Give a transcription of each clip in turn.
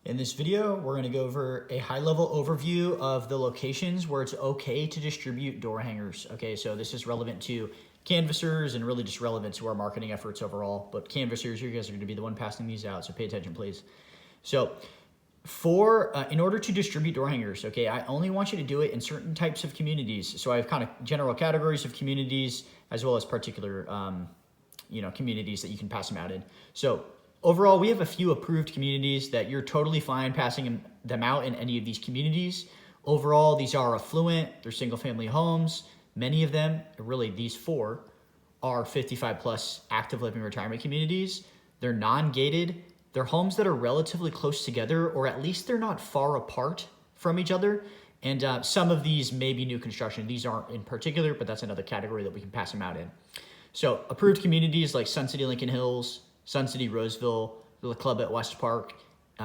In this video, we're going to go over a high-level overview of the locations where it's okay to distribute door hangers. Okay, so this is relevant to canvassers and really just relevant to our marketing efforts overall. But canvassers, you guys are going to be the one passing these out, so pay attention, please. So in order to distribute door hangers, okay, I only want you to do it in certain types of communities. So I have kind of general categories of communities as well as particular communities that you can pass them out in. So overall, we have a few approved communities that you're totally fine passing them out in any of these communities. Overall, these are affluent, they're single family homes. Many of them, really these four, are 55 plus active living retirement communities. They're non-gated. They're homes that are relatively close together, or at least they're not far apart from each other. And some of these may be new construction. These aren't in particular, but that's another category that we can pass them out in. So approved communities like Sun City Lincoln Hills, Sun City Roseville, the Club at West Park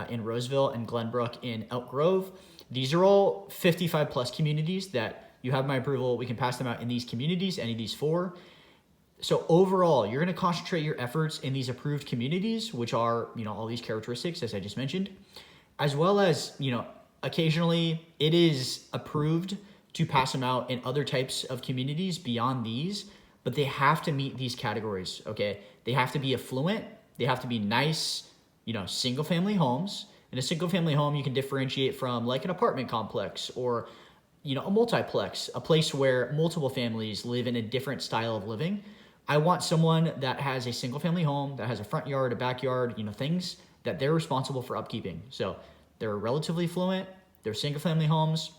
in Roseville, and Glenbrook in Elk Grove. These are all 55 plus communities that you have my approval. We can pass them out in these communities, any of these four. So overall, you're going to concentrate your efforts in these approved communities, which are, all these characteristics, as I just mentioned, as well as, occasionally it is approved to pass them out in other types of communities beyond these, but they have to meet these categories, okay? They have to be affluent. They have to be nice, single family homes. In a single family home, you can differentiate from like an apartment complex or, a multiplex, a place where multiple families live in a different style of living. I want someone that has a single family home, that has a front yard, a backyard, things that they're responsible for upkeeping. So they're relatively affluent, they're single family homes.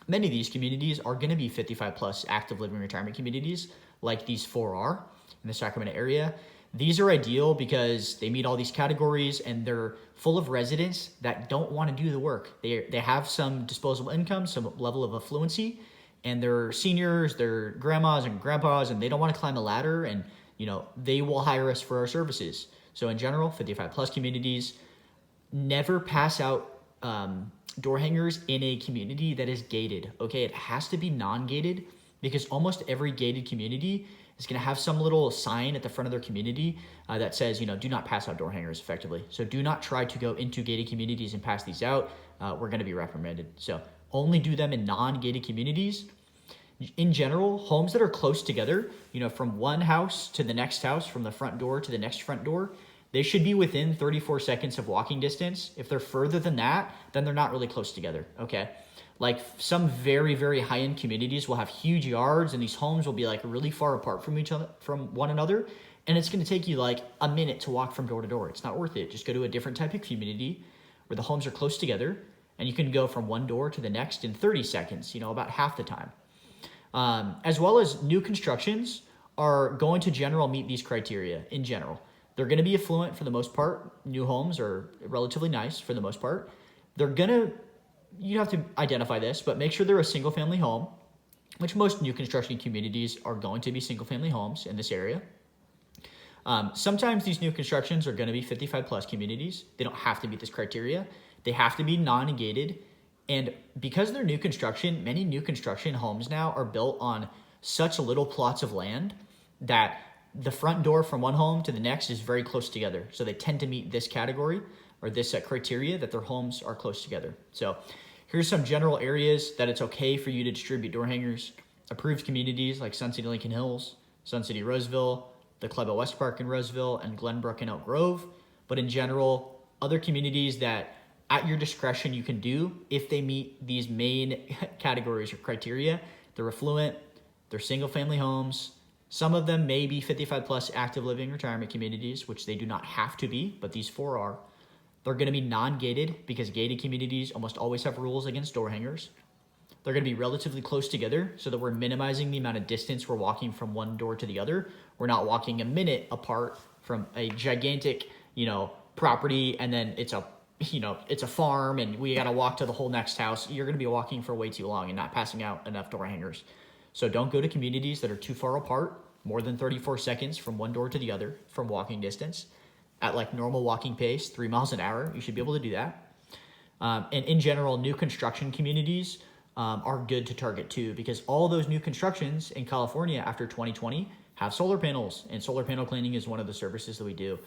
Many of these communities are going to be 55 plus active living retirement communities like these four are in the Sacramento area. These are ideal because they meet all these categories and they're full of residents that don't want to do the work. They have some disposable income, some level of affluency, and they're seniors, they're grandmas and grandpas, and they don't want to climb a ladder, and they will hire us for our services. So in general, 55 plus communities, never pass out door hangers in a community that is gated. Okay, it has to be non-gated because almost every gated community is going to have some little sign at the front of their community that says, do not pass out door hangers effectively. So do not try to go into gated communities and pass these out. We're going to be reprimanded. So only do them in non-gated communities. In general, homes that are close together, from one house to the next house, from the front door to the next front door, they should be within 34 seconds of walking distance. If they're further than that, then they're not really close together, okay? Like some very, very high-end communities will have huge yards, and these homes will be like really far apart from each other, from one another, and it's going to take you like a minute to walk from door to door. It's not worth it. Just go to a different type of community where the homes are close together, and you can go from one door to the next in 30 seconds, about half the time. As well as new constructions are going to general meet these criteria in general. They're going to be affluent for the most part. New homes are relatively nice for the most part. You have to identify this, but make sure they're a single family home, which most new construction communities are going to be single family homes in this area. Sometimes these new constructions are going to be 55 plus communities. They don't have to meet this criteria. They have to be non-gated. And because they're new construction, many new construction homes now are built on such little plots of land that the front door from one home to the next is very close together. So they tend to meet this category or this criteria that their homes are close together. So here's some general areas that it's okay for you to distribute door hangers. Approved communities like Sun City Lincoln Hills, Sun City Roseville, the Club at West Park in Roseville, and Glenbrook and Elk Grove. But in general, other communities that at your discretion you can do if they meet these main categories or criteria. They're affluent, they're single family homes. Some of them may be 55 plus active living retirement communities, which they do not have to be, but these four are. They're going to be non-gated because gated communities almost always have rules against door hangers. They're going to be relatively close together so that we're minimizing the amount of distance we're walking from one door to the other. We're not walking a minute apart from a gigantic, property, and then it's a farm and we got to walk to the whole next house. You're going to be walking for way too long and not passing out enough door hangers. So don't go to communities that are too far apart, more than 34 seconds from one door to the other from walking distance. At like normal walking pace, 3 miles an hour, you should be able to do that. And in general, new construction communities are good to target too, because all those new constructions in California after 2020 have solar panels, and solar panel cleaning is one of the services that we do.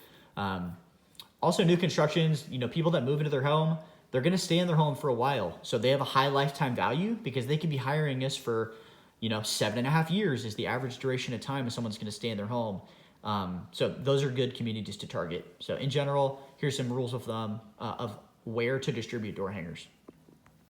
Also, new constructions, people that move into their home, they're going to stay in their home for a while. So they have a high lifetime value because they could be hiring us for, 7.5 years is the average duration of time if someone's going to stay in their home. So those are good communities to target. So in general, here's some rules of thumb of where to distribute door hangers.